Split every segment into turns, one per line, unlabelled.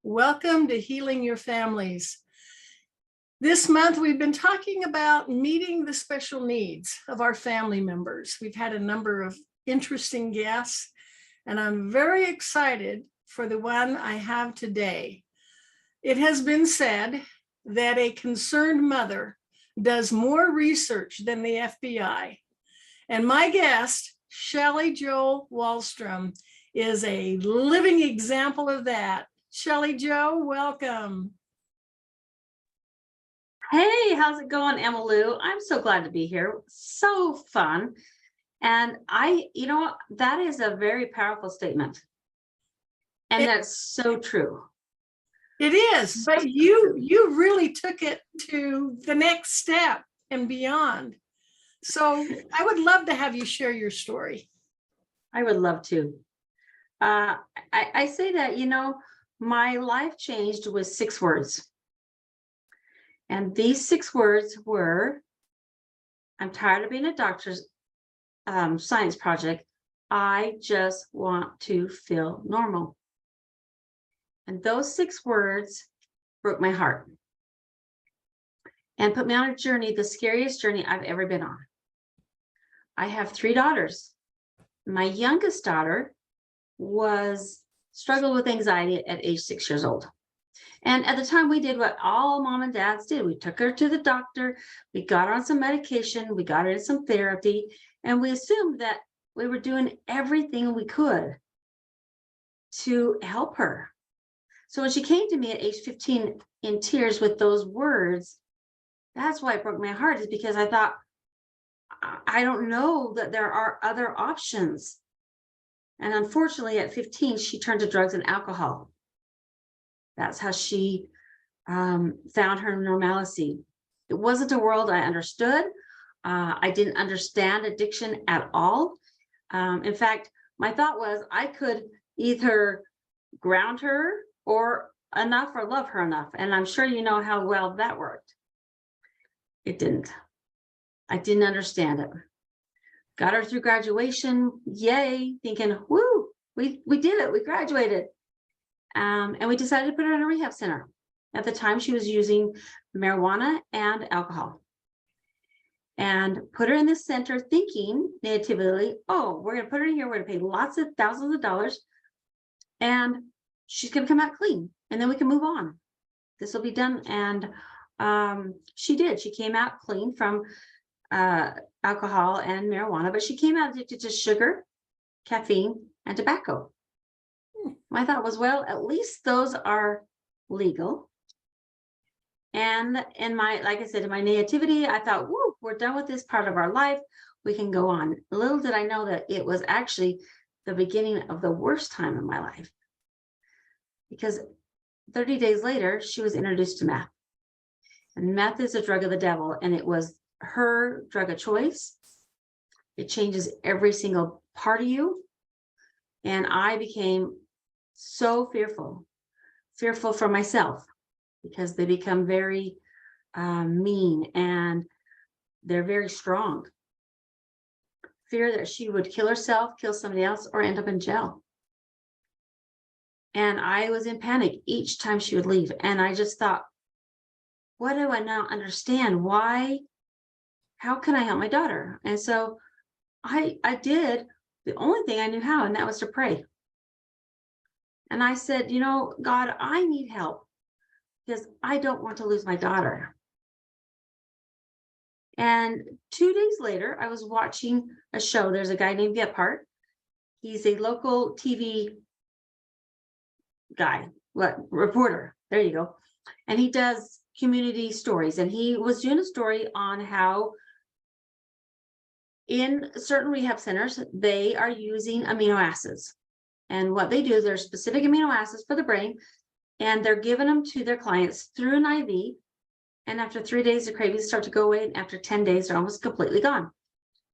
Welcome to Healing Your Families. This month, we've been talking about meeting the special needs of our family members. We've had a number of interesting guests, and I'm very excited for the one I have today. It has been said that a concerned mother does more research than the FBI. And my guest, Shelly Jo Wahlstrom, is a living example of that. Shelly Jo, welcome.
Hey, how's it going, Emmylou? I'm so glad to be here. So fun. And that is a very powerful statement. And that's so true.
It is, but you really took it to the next step and beyond. So I would love to have you share your story.
I would love to. I say that, my life changed with 6 words. And these 6 words were, I'm tired of being a doctor's science project. I just want to feel normal. And those 6 words broke my heart and put me on a journey, the scariest journey I've ever been on. I have 3 daughters. My youngest daughter struggled with anxiety at age 6 years old. And at the time, we did what all mom and dads did. We took her to the doctor. We got her on some medication. We got her in some therapy. And we assumed that we were doing everything we could to help her. So when she came to me at age 15 in tears with those words, that's why it broke my heart, is because I thought, I don't know that there are other options. And unfortunately, at 15, she turned to drugs and alcohol. That's how she found her normalcy. It wasn't a world I understood. I didn't understand addiction at all. In fact, my thought was I could either ground her or love her enough. And I'm sure you know how well that worked. It didn't. I didn't understand it. Got her through graduation, yay, thinking, woo, we did it, we graduated. And we decided to put her in a rehab center. At the time, she was using marijuana and alcohol. And put her in this center thinking natively, oh, we're going to put her in here, we're going to pay lots of thousands of dollars, and she's going to come out clean, and then we can move on. This will be done. And she did. She came out clean from alcohol and marijuana, but she came out addicted to sugar, caffeine, and tobacco. My thought was, well, at least those are legal. And in like I said, in my naivety, I thought, woo, we're done with this part of our life. We can go on. Little did I know that it was actually the beginning of the worst time in my life. Because 30 days later, she was introduced to meth. And meth is a drug of the devil, and it was her drug of choice. It changes every single part of you. And I became so fearful for myself, because they become very mean, and they're very strong. Fear that she would kill herself, kill somebody else, or end up in jail. And I was in panic each time she would leave. And I just thought, what do I not understand? Why? How can I help my daughter? And so I did the only thing I knew how, and that was to pray. And I said, God, I need help, because I don't want to lose my daughter. And 2 days later, I was watching a show. There's a guy named Gephardt. He's a local TV guy, reporter. There you go. And he does community stories. And he was doing a story on how in certain rehab centers, they are using amino acids. And what they do is there's specific amino acids for the brain, and they're giving them to their clients through an IV. And after 3 days, the cravings start to go away. And after 10 days, they're almost completely gone.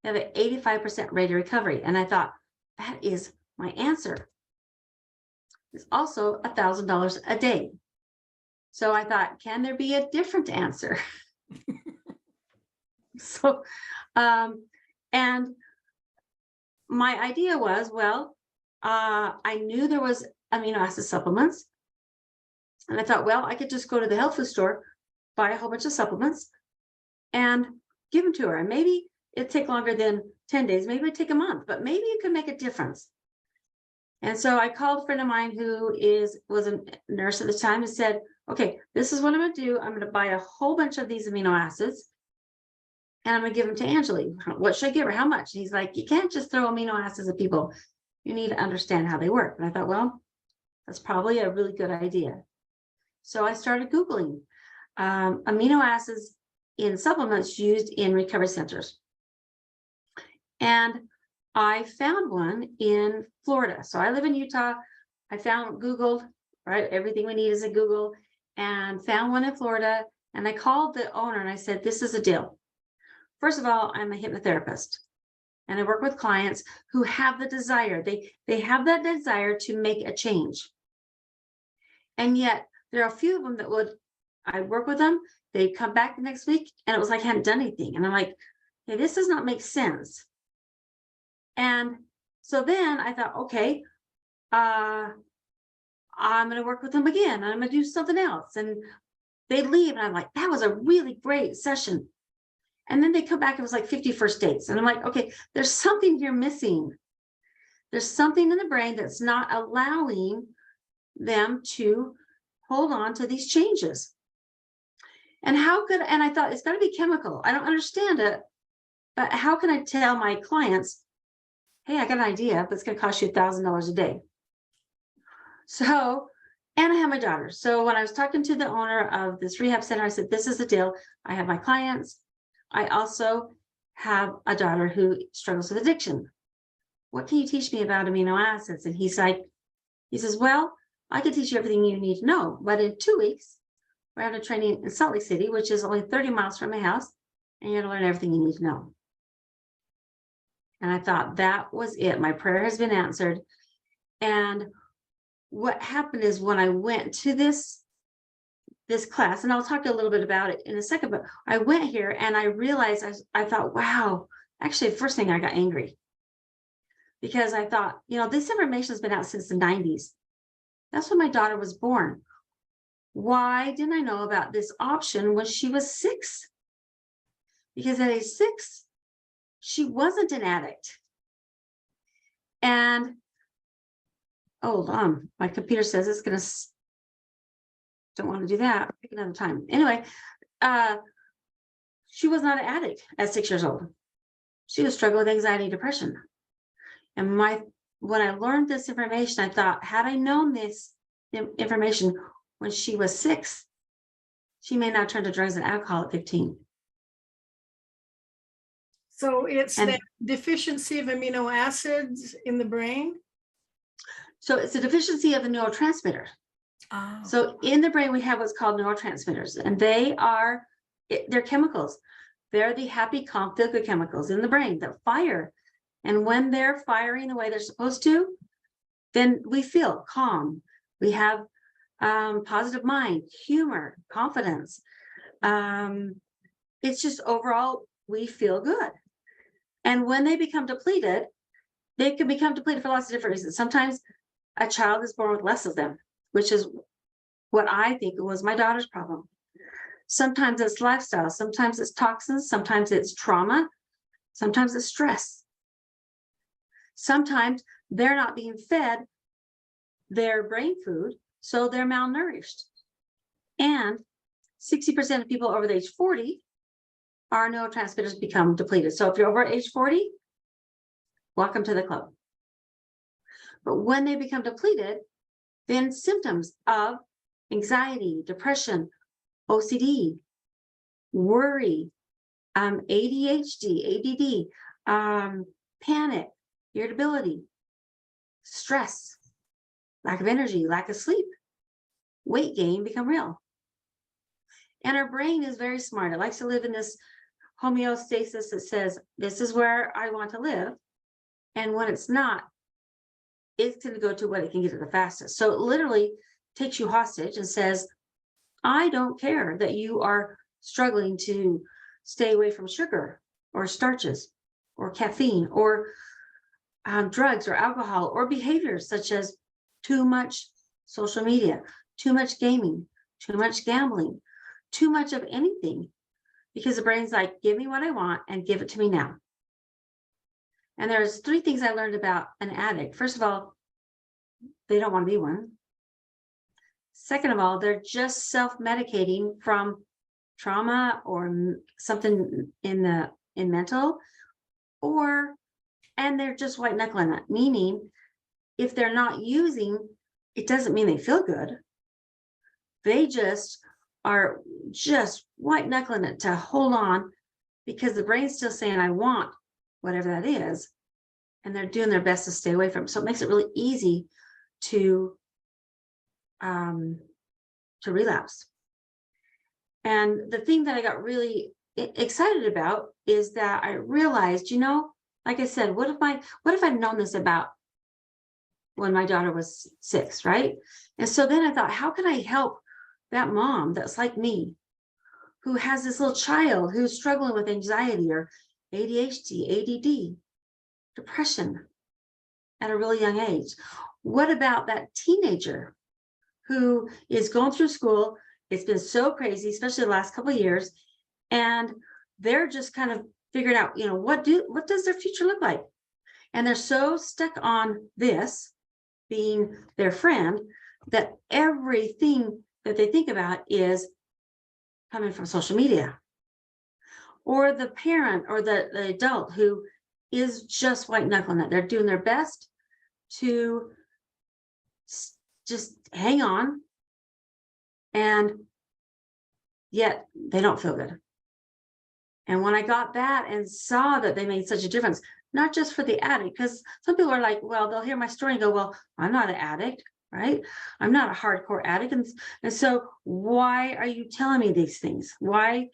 They have an 85% rate of recovery. And I thought, that is my answer. It's also $1,000 a day. So I thought, can there be a different answer? So, and my idea was, well, I knew there was amino acid supplements. And I thought, well, I could just go to the health food store, buy a whole bunch of supplements and give them to her. And maybe it'd take longer than 10 days. Maybe it'd take a month, but maybe it could make a difference. And so I called a friend of mine who was a nurse at the time and said, okay, this is what I'm going to do. I'm going to buy a whole bunch of these amino acids and I'm going to give them to Angeli. What should I give her? How much? And he's like, you can't just throw amino acids at people. You need to understand how they work. And I thought, well, that's probably a really good idea. So I started Googling amino acids in supplements used in recovery centers. And I found one in Florida. So I live in Utah. I Googled, right? Everything we need is in Google, and found one in Florida. And I called the owner and I said, this is a deal. First of all, I'm a hypnotherapist and I work with clients who have the desire. They have that desire to make a change. And yet there are a few of them that I work with them. They come back the next week and it was like I hadn't done anything. And I'm like, hey, this does not make sense. And so then I thought, okay, I'm going to work with them again. I'm going to do something else. And they leave and I'm like, that was a really great session. And then they come back, it was like 50 first dates. And I'm like, okay, there's something here missing. There's something in the brain that's not allowing them to hold on to these changes. And I thought it's got to be chemical. I don't understand it, but how can I tell my clients, hey, I got an idea, but it's going to cost you $1,000 a day. So, and I have my daughter. So when I was talking to the owner of this rehab center, I said, this is the deal. I have my clients. I also have a daughter who struggles with addiction. What can you teach me about amino acids? And he says, well, I can teach you everything you need to know. But in 2 weeks, we're having a training in Salt Lake City, which is only 30 miles from my house. And you're going to learn everything you need to know. And I thought that was it. My prayer has been answered. And what happened is when I went to this class, and I'll talk a little bit about it in a second, but I went here and I realized, I thought, wow, actually, the first thing I got angry because I thought, this information has been out since the 90s. That's when my daughter was born. Why didn't I know about this option when she was 6? Because at age 6, she wasn't an addict. And hold on, my computer says it's going to, don't want to do that. Pick another time. Anyway, she was not an addict at 6 years old. She was struggling with anxiety and depression. And when I learned this information, I thought, had I known this information when she was 6, she may not turn to drugs and alcohol at 15.
So it's that deficiency of amino acids in the brain?
So it's a deficiency of the neurotransmitter.
Oh.
So in the brain, we have what's called neurotransmitters, and they're chemicals. They're the happy, calm, feel-good chemicals in the brain that fire. And when they're firing the way they're supposed to, then we feel calm. We have positive mind, humor, confidence. It's just overall, we feel good. And when they become depleted, they can become depleted for lots of different reasons. Sometimes a child is born with less of them, which is what I think was my daughter's problem. Sometimes it's lifestyle, sometimes it's toxins, sometimes it's trauma, sometimes it's stress. Sometimes they're not being fed their brain food, so they're malnourished. And 60% of people over the age 40, our neurotransmitters become depleted. So if you're over age 40, welcome to the club. But when they become depleted, then symptoms of anxiety, depression, OCD, worry, ADHD, ADD, panic, irritability, stress, lack of energy, lack of sleep, weight gain become real. And our brain is very smart. It likes to live in this homeostasis that says, this is where I want to live. And when it's not, it's going to go to what it can get to the fastest. So it literally takes you hostage and says, I don't care that you are struggling to stay away from sugar or starches or caffeine or drugs or alcohol or behaviors such as too much social media, too much gaming, too much gambling, too much of anything, because the brain's like, give me what I want and give it to me now. And there's 3 things I learned about an addict. First of all, they don't want to be one. Second of all, they're just self-medicating from trauma or something in mental, and they're just white knuckling it, meaning if they're not using, it doesn't mean they feel good. They just are just white knuckling it to hold on because the brain's still saying, I want whatever that is. And they're doing their best to stay away from it. So it makes it really easy to relapse. And the thing that I got really excited about is that I realized, like I said, what if I'd known this about when my daughter was 6, right? And so then I thought, how can I help that mom that's like me, who has this little child who's struggling with anxiety or ADHD, ADD, depression at a really young age? What about that teenager who is going through school? It's been so crazy, especially the last couple of years, and they're just kind of figuring out, what does their future look like? And they're so stuck on this being their friend that everything that they think about is coming from social media. Or the parent or the adult who is just white knuckling it. They're doing their best to just hang on, and yet they don't feel good. And when I got that and saw that they made such a difference, not just for the addict, because some people are like, well, they'll hear my story and go, well, I'm not an addict, right? I'm not a hardcore addict. And so why are you telling me these things? Why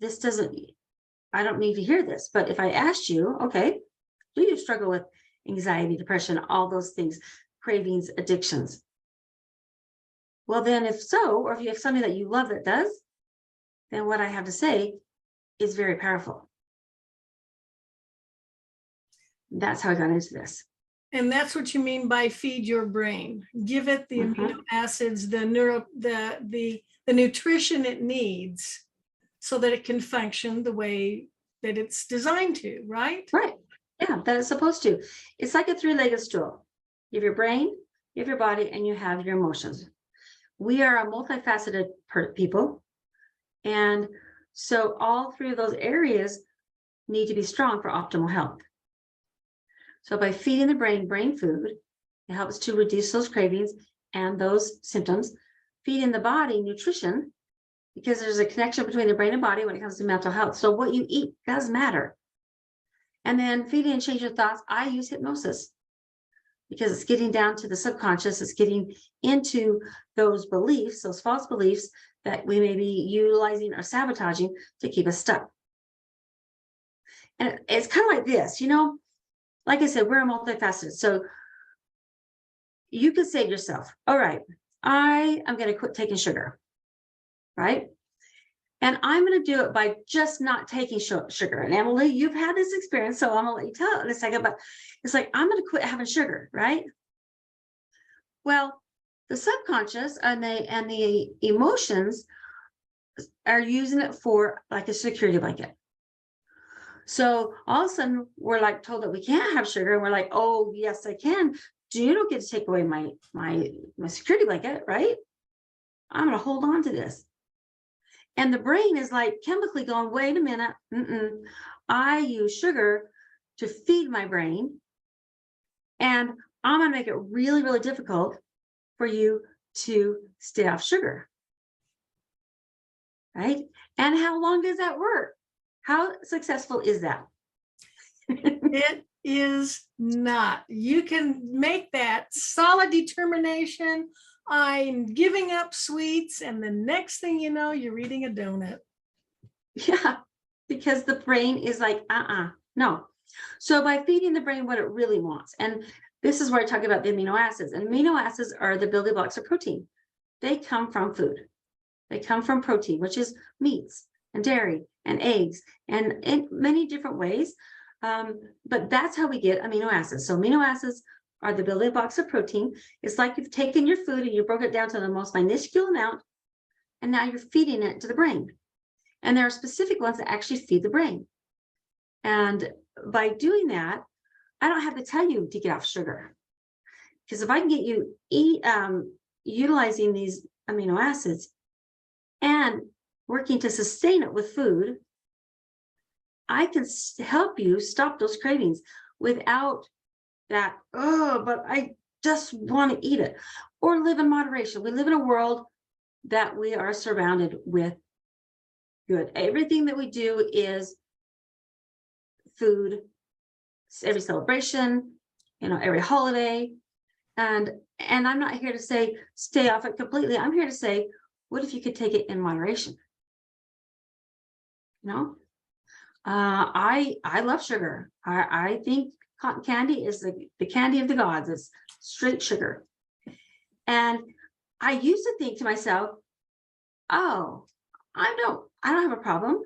I don't need to hear this. But if I asked you, okay, do you struggle with anxiety, depression, all those things, cravings, addictions? Well, then if so, or if you have somebody that you love that does, then what I have to say is very powerful. That's how I got into this.
And that's what you mean by feed your brain. Give it the amino acids, the nutrition it needs so that it can function the way that it's designed to, right?
Right. Yeah, that it's supposed to. It's like a 3-legged stool. You have your brain, you have your body, and you have your emotions. We are a multifaceted people. And so all 3 of those areas need to be strong for optimal health. So by feeding the brain food, it helps to reduce those cravings and those symptoms. Feeding the body nutrition, because there's a connection between the brain and body when it comes to mental health. So what you eat does matter. And then feeding and change your thoughts. I use hypnosis because it's getting down to the subconscious. It's getting into those beliefs, those false beliefs that we may be utilizing or sabotaging to keep us stuck. And it's kind of like this, like I said, we're multifaceted. So you could say to yourself, all right, I am going to quit taking sugar, right? And I'm going to do it by just not taking sugar. And Emily, you've had this experience, so I'm going to let you tell it in a second, but it's like, I'm going to quit having sugar, right? Well, the subconscious and the emotions are using it for like a security blanket. So all of a sudden we're like told that we can't have sugar, and we're like, oh yes, I can. You don't get to take away my security blanket, right? I'm going to hold on to this. And the brain is like chemically going, wait a minute. I use sugar to feed my brain, and I'm going to make it really, really difficult for you to stay off sugar. Right? And how long does that work? How successful is that?
It is not. You can make that solid determination. I'm giving up sweets, and the next thing you know, you're eating a donut.
Yeah, because the brain is like, no. So by feeding the brain what it really wants, and this is where I talk about the amino acids. And amino acids are the building blocks of protein. They come from food. They come from protein, which is meats and dairy and eggs, and in many different ways. But that's how we get amino acids. So amino acids are the building blocks of protein. It's like you've taken your food and you broke it down to the most minuscule amount, and now you're feeding it to the brain. And there are specific ones that actually feed the brain. And by doing that, I don't have to tell you to get off sugar. Because if I can get you utilizing these amino acids and working to sustain it with food, I can help you stop those cravings without that, oh, but I just want to eat it, or live in moderation. We live in a world that we are surrounded with good. Everything that we do is food, every celebration, every holiday. And I'm not here to say stay off it completely. I'm here to say, what if you could take it in moderation? I love sugar. I think cotton candy is the candy of the gods. It's straight sugar. And I used to think to myself, oh, I don't have a problem.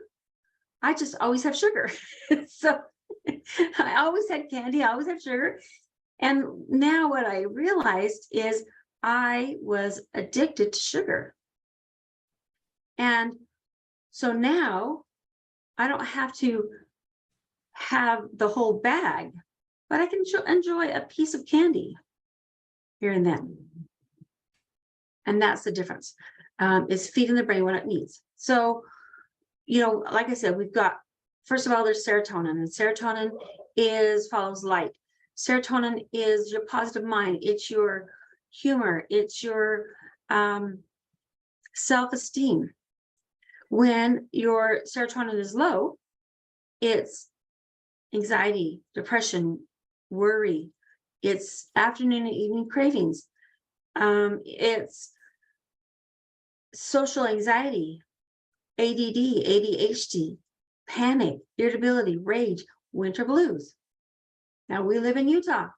I just always have sugar. So I always had candy, I always have sugar. And now what I realized is I was addicted to sugar. And so now I don't have to have the whole bag, but I can enjoy a piece of candy here and then. And that's the difference, is feeding the brain what it needs. So, like I said, we've got, first of all, there's serotonin, and serotonin follows light. Serotonin is your positive mind. It's your humor. It's your self-esteem. When your serotonin is low, it's anxiety, depression, worry. It's afternoon and evening cravings. It's social anxiety, ADD, ADHD, panic, irritability, rage, winter blues. Now we live in Utah.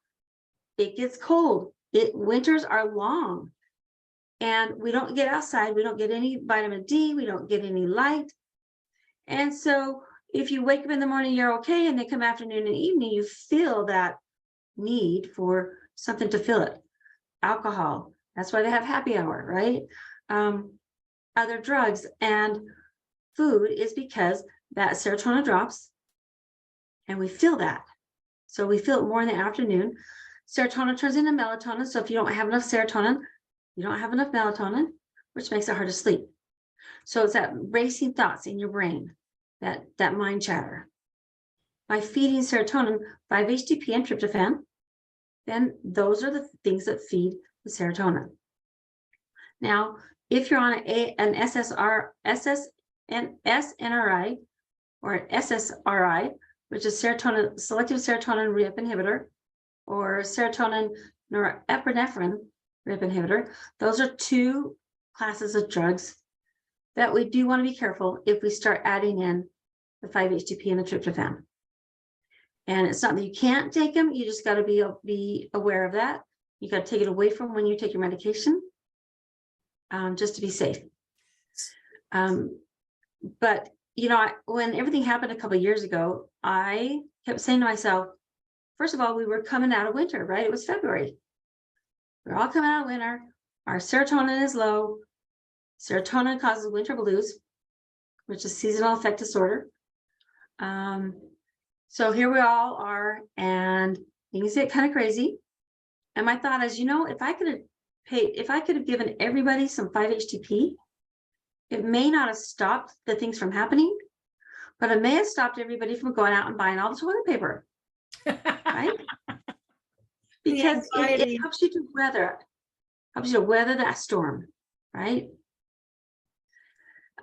It gets cold. Winters are long. And we don't get outside. We don't get any vitamin D. We don't get any light. And so if you wake up in the morning, you're okay. And then come afternoon and evening, you feel that need for something to fill it. Alcohol. That's why they have happy hour, right? Other drugs and food is because that serotonin drops and we feel that. So we feel it more in the afternoon. Serotonin turns into melatonin. So if you don't have enough serotonin, you don't have enough melatonin, which makes it hard to sleep. So it's that racing thoughts in your brain, that mind chatter. By feeding serotonin, 5-HTP and tryptophan, then those are the things that feed the serotonin. Now, if you're on an SNRI or an SSRI, which is selective serotonin reuptake inhibitor, or serotonin norepinephrine reuptake inhibitor, those are two classes of drugs that we do want to be careful if we start adding in the 5-HTP and the tryptophan. And it's not that you can't take them, you just got to be aware of that. You got to take it away from when you take your medication, just to be safe. But when everything happened a couple of years ago, I kept saying to myself, first of all, we were coming out of winter, right? It was February. We're all coming out of winter. Our serotonin is low. Serotonin causes winter blues, which is seasonal affective disorder. So here we all are, and things get kind of crazy. And my thought is, if I could have given everybody some 5-HTP, it may not have stopped the things from happening, but it may have stopped everybody from going out and buying all the toilet paper, right? Because it helps you to weather that storm, right?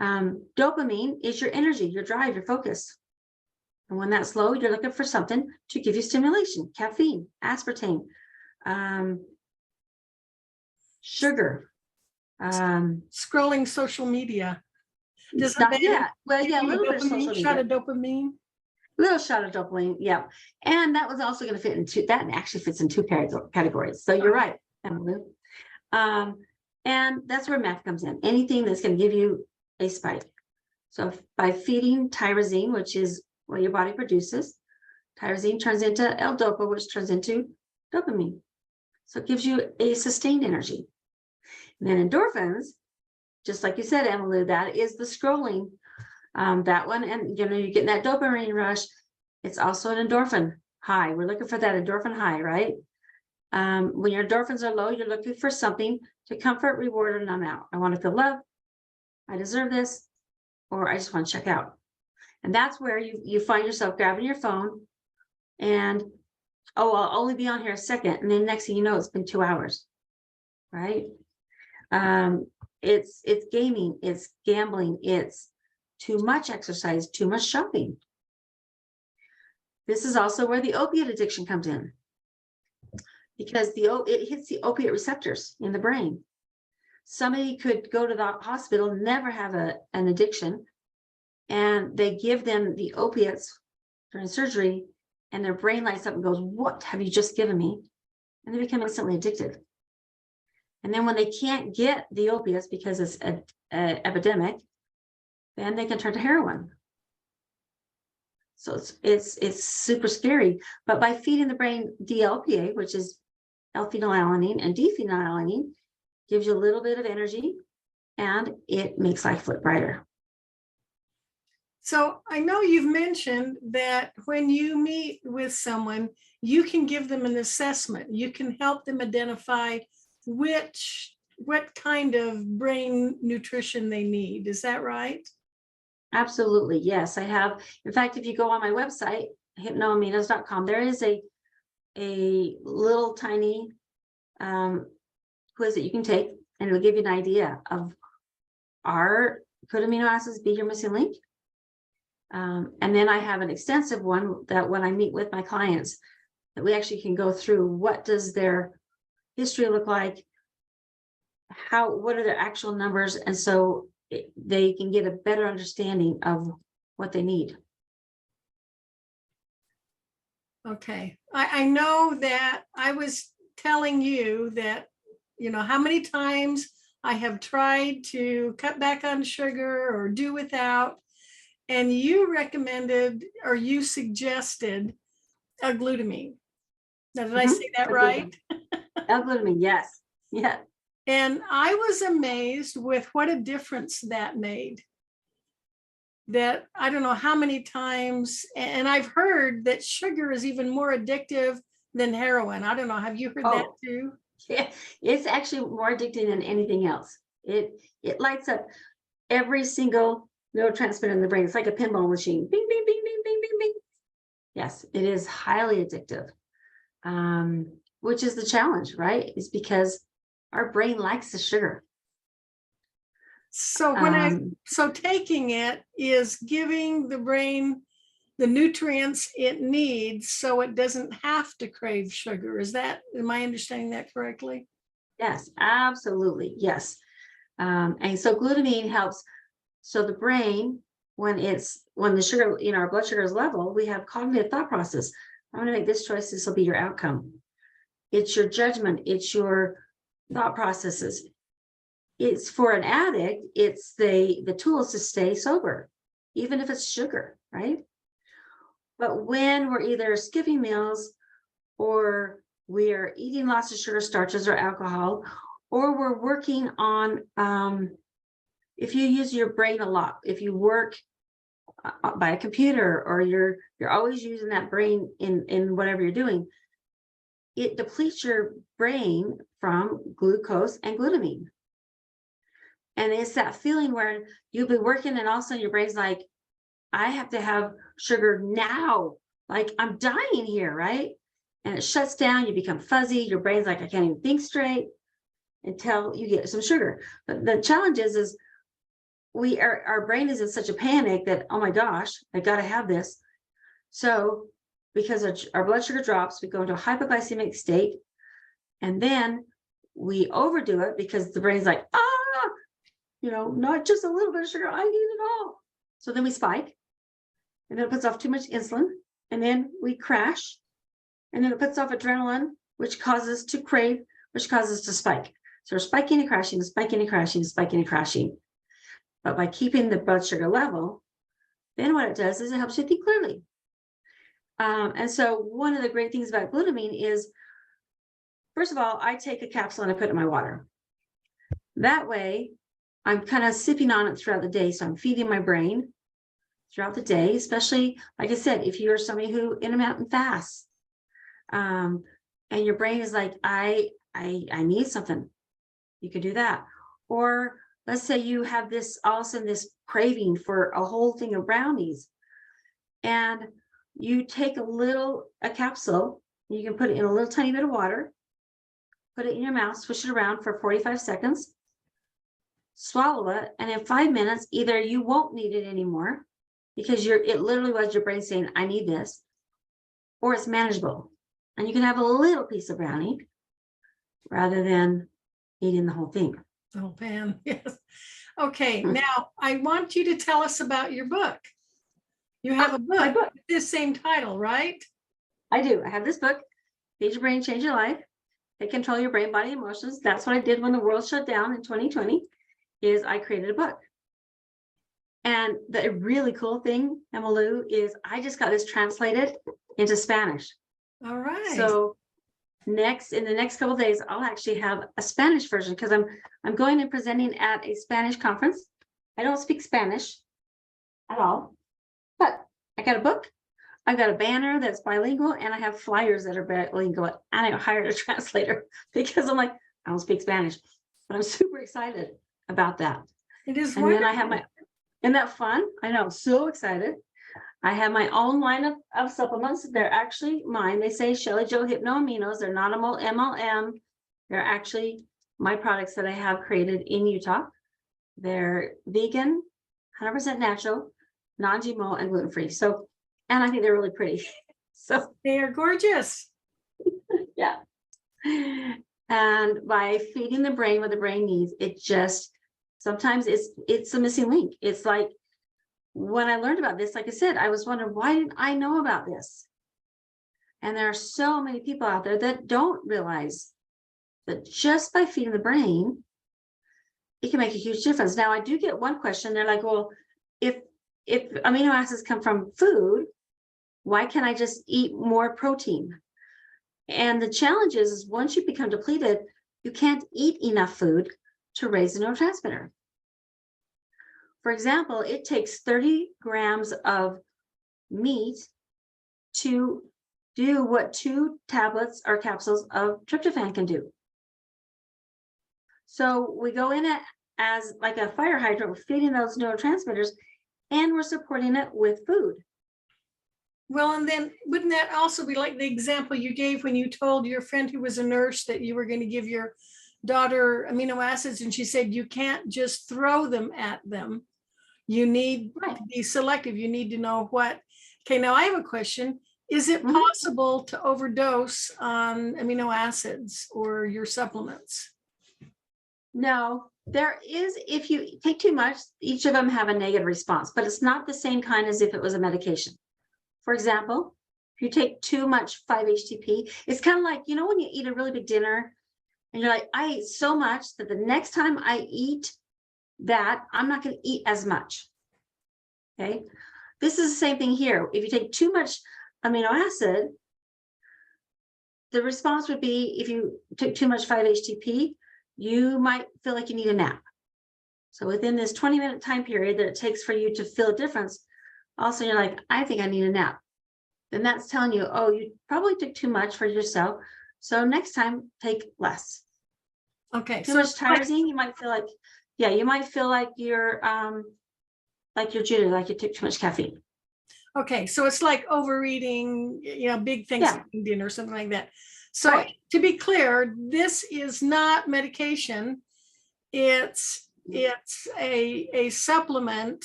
Dopamine is your energy, your drive, your focus. And when that's low, you're looking for something to give you stimulation, caffeine, aspartame, sugar.
Scrolling social media.
Does not yet. Well, yeah, a little bit of social media.
Shot of dopamine.
Little shot of dopamine, yeah. And that was also going to fit into, that actually fits in two categories. So you're right, Emily. And that's where meth comes in. Anything that's going to give you a spike. So by feeding tyrosine, which is what your body produces, tyrosine turns into L-dopa, which turns into dopamine. So it gives you a sustained energy. And then endorphins, just like you said, Emily, that is the scrolling. That one, and you're getting that dopamine rush. It's also an endorphin high. We're looking for that endorphin high, right? When your endorphins are low, you're looking for something to comfort, reward, or numb out. I want to feel love. I deserve this, or I just want to check out. And that's where you find yourself grabbing your phone and, oh, I'll only be on here a second. And then next thing you know, it's been 2 hours, right? It's gaming, it's gambling, it's too much exercise, too much shopping. This is also where the opiate addiction comes in, because it hits the opiate receptors in the brain. Somebody could go to the hospital, never have an addiction, and they give them the opiates during surgery, and their brain lights up and goes, "What have you just given me?" And they become instantly addicted. And then when they can't get the opiates because it's an epidemic, then they can turn to heroin. So it's super scary. But by feeding the brain DLPA, which is L-phenylalanine and D-phenylalanine, gives you a little bit of energy, and it makes life look brighter.
So I know you've mentioned that when you meet with someone, you can give them an assessment. You can help them identify what kind of brain nutrition they need. Is that right?
Absolutely. Yes, I have. In fact, if you go on my website, hypnoaminos.com, there is a little tiny quiz that you can take, and it'll give you an idea of, could amino acids be your missing link? And then I have an extensive one that when I meet with my clients, that we actually can go through what does their history look like, what are their actual numbers, and so they can get a better understanding of what they need.
Okay. I know that I was telling you that, how many times I have tried to cut back on sugar or do without, and you recommended or you suggested L-glutamine. Now, did I say that right?
L-glutamine, yes. Yeah.
And I was amazed with what a difference that made. That I don't know how many times, and I've heard that sugar is even more addictive than heroin. I don't know. Have you heard that too?
Yeah, it's actually more addicting than anything else. It lights up every single neurotransmitter in the brain. It's like a pinball machine. Bing, bing, bing, bing, bing, bing, bing. Yes, it is highly addictive, which is the challenge, right? Is because our brain likes the sugar.
So so taking it is giving the brain the nutrients it needs so it doesn't have to crave sugar. Am I understanding that correctly?
Yes, absolutely. Yes. And so glutamine helps. So the brain, when the sugar, our blood sugar is level, we have cognitive thought process. I'm going to make this choice. This will be your outcome. It's your judgment. It's your thought processes. It's for an addict, it's the tools to stay sober, even if it's sugar, right? But when we're either skipping meals, or we're eating lots of sugar, starches, or alcohol, or we're working on, if you use your brain a lot, if you work by a computer, or you're always using that brain in whatever you're doing, it depletes your brain from glucose and glutamine. And it's that feeling where you've been working and all of a sudden your brain's like, I have to have sugar now. Like, I'm dying here, right? And it shuts down, you become fuzzy. Your brain's like, I can't even think straight until you get some sugar. But the challenge is our brain is in such a panic that, oh my gosh, I got to have this. So because our blood sugar drops, we go into a hypoglycemic state, and then we overdo it because the brain's like, not just a little bit of sugar, I need it all. So then we spike, and then it puts off too much insulin, and then we crash, and then it puts off adrenaline, which causes to crave, which causes to spike. So we're spiking and crashing, spiking and crashing, spiking and crashing. But by keeping the blood sugar level, then what it does is it helps you think clearly. And so one of the great things about glutamine is, first of all, I take a capsule and I put it in my water. That way, I'm kind of sipping on it throughout the day. So I'm feeding my brain throughout the day, especially, like I said, if you're somebody who intermittent fasts, and your brain is like, I need something, you could do that. Or let's say you have this, all of a sudden, this craving for a whole thing of brownies, and you take a capsule, you can put it in a little tiny bit of water, put it in your mouth, swish it around for 45 seconds, swallow it, and in 5 minutes, either you won't need it anymore because it literally was your brain saying, I need this, or it's manageable. And you can have a little piece of brownie rather than eating the whole thing.
Oh, man. Yes. Okay. Now I want you to tell us about your book. You have a book with this same title, right?
I do. I have this book, Feed Your Brain, Change Your Life. They control your brain, body, emotions. That's what I did when the world shut down in 2020, is I created a book. And the really cool thing, Emmylou, is I just got this translated into Spanish.
All right.
So in the next couple of days, I'll actually have a Spanish version because I'm going and presenting at a Spanish conference. I don't speak Spanish at all, but I got a book. I've got a banner that's bilingual, and I have flyers that are bilingual. And I hired a translator because I'm like, I don't speak Spanish, but I'm super excited about that.
It is
And
wonderful.
then I have isn't that fun? I know, I'm so excited. I have my own line of supplements. They're actually mine. They say Shelly Jo Hypno Aminos. They're not MLM. They're actually my products that I have created in Utah. They're vegan, 100% natural, non-GMO, and gluten-free. So, and I think they're really pretty. So
they are gorgeous.
Yeah. And by feeding the brain what the brain needs, it just, sometimes it's a missing link. It's like, when I learned about this, like I said, I was wondering, why didn't I know about this? And there are so many people out there that don't realize that just by feeding the brain, it can make a huge difference. Now, I do get one question. They're like, well, if amino acids come from food, why can't I just eat more protein? And the challenge is once you become depleted, you can't eat enough food to raise the neurotransmitter. For example, it takes 30 grams of meat to do what 2 tablets or capsules of tryptophan can do. So we go in it as like a fire hydrant, we're feeding those neurotransmitters, and we're supporting it with food.
Well, and then wouldn't that also be like the example you gave when you told your friend who was a nurse that you were going to give your daughter amino acids, and she said you can't just throw them at them. You need to be selective. You need to know what. Okay, now I have a question. Is it possible to overdose on amino acids or your supplements?
No, there is. If you take too much, each of them have a negative response, but it's not the same kind as if it was a medication. For example, if you take too much 5-HTP, it's kind of like, you know, when you eat a really big dinner and you're like, I ate so much that the next time I eat that, I'm not going to eat as much. Okay. This is the same thing here. If you take too much amino acid, the response would be, if you took too much 5-HTP, you might feel like you need a nap. So within this 20-minute time period that it takes for you to feel a difference, also you're like, I think I need a nap. Then that's telling you, oh, you probably took too much for yourself. So next time, take less.
Okay.
Too much tyrosine, you might feel like, yeah, you might feel like you're jittery, like you took too much caffeine.
Okay, so it's like overeating, you know, big Thanksgiving dinner, something like that. So to be clear, this is not medication. It's a supplement,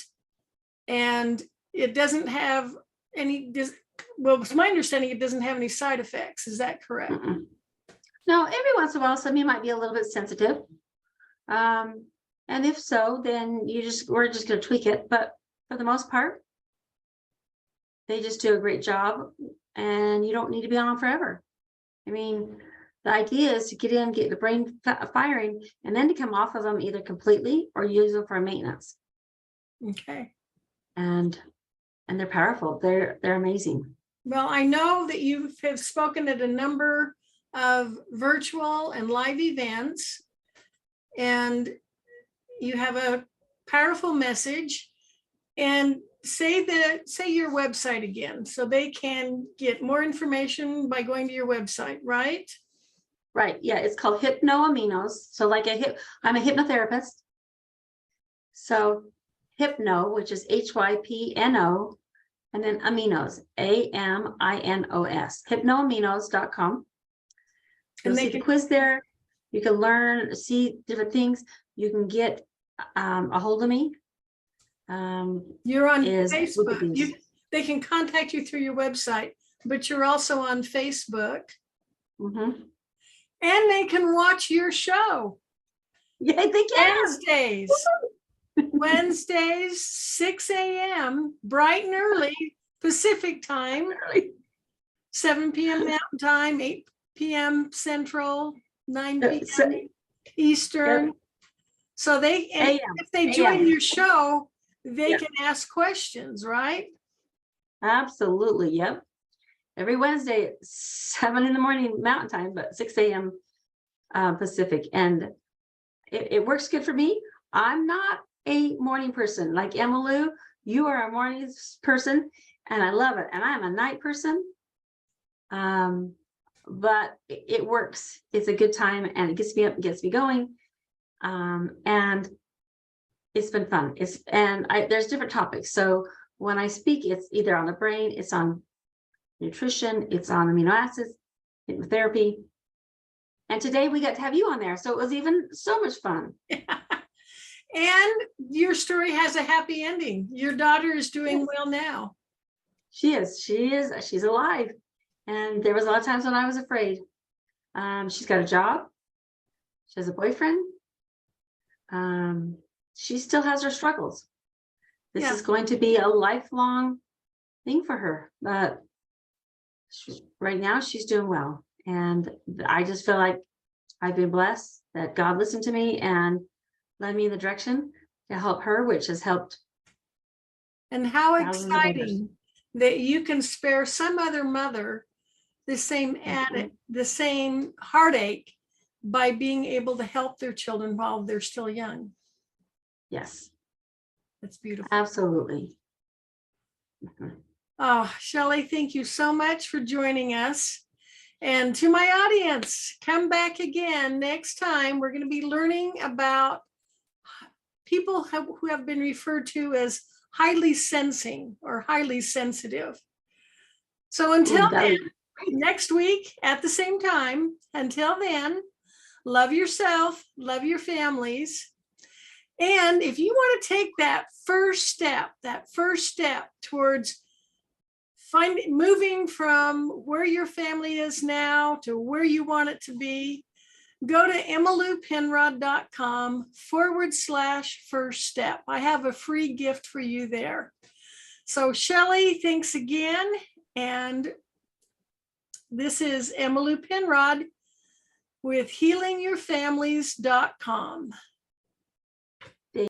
and it doesn't have any. Well, it's my understanding it doesn't have any side effects. Is that correct?
No, every once in a while, some of you might be a little bit sensitive. And if so, then we're just going to tweak it. But for the most part, they just do a great job, and you don't need to be on them forever. I mean, the idea is to get the brain firing, and then to come off of them either completely or use them for maintenance.
Okay.
And they're powerful. They're amazing.
Well, I know that you have spoken at a number of virtual and live events. And you have a powerful message. And say your website again, so they can get more information by going to your website, right?
Right. Yeah. It's called Hypno Aminos. So like I'm a hypnotherapist. So Hypno, which is Hypno, and then Aminos, Aminos, hypnoaminos.com. You'll
And
see the quiz there. You can learn, see different things. You can get a hold of me.
You're on
Is
Facebook. They can contact you through your website, but you're also on Facebook.
Mm-hmm.
And they can watch your show.
Yeah, they can.
Wednesdays, 6 a.m., bright and early, Pacific time, 7 p.m. Mountain time, 8 p.m. Central, 9 p.m. Eastern. Yep. So if they join your show, they can ask questions, right?
Absolutely. Yep. Every Wednesday at 7 in the morning Mountain time, but 6 a.m. Pacific. And it works good for me. I'm not a morning person like Emmylou. You are a morning person, and I love it. And I'm a night person. But it works. It's a good time, and it gets me up, gets me going. And it's been fun. There's different topics. So when I speak, it's either on the brain, it's on nutrition, it's on amino acids, hypnotherapy. And today we got to have you on there. So it was even so much fun.
And your story has a happy ending. Your daughter is doing well now.
She is. She's alive. And there was a lot of times when I was afraid. She's got a job. She has a boyfriend. She still has her struggles. This is going to be a lifelong thing for her. But right now she's doing well. And I just feel like I've been blessed that God listened to me and led me in the direction to help her, which has helped.
And how exciting that you can spare some other mother the same heartache by being able to help their children while they're still young.
Yes.
That's beautiful.
Absolutely.
Oh, Shelly, thank you so much for joining us. And to my audience, come back again next time. We're going to be learning about people who have been referred to as highly sensing or highly sensitive. So until then, next week at the same time, until then, love yourself, love your families. And if you want to take that first step towards moving from where your family is now to where you want it to be, go to emmyloupenrod.com/first step. I have a free gift for you there. So Shelly, thanks again. And this is Emmylou Penrod with healingyourfamilies.com.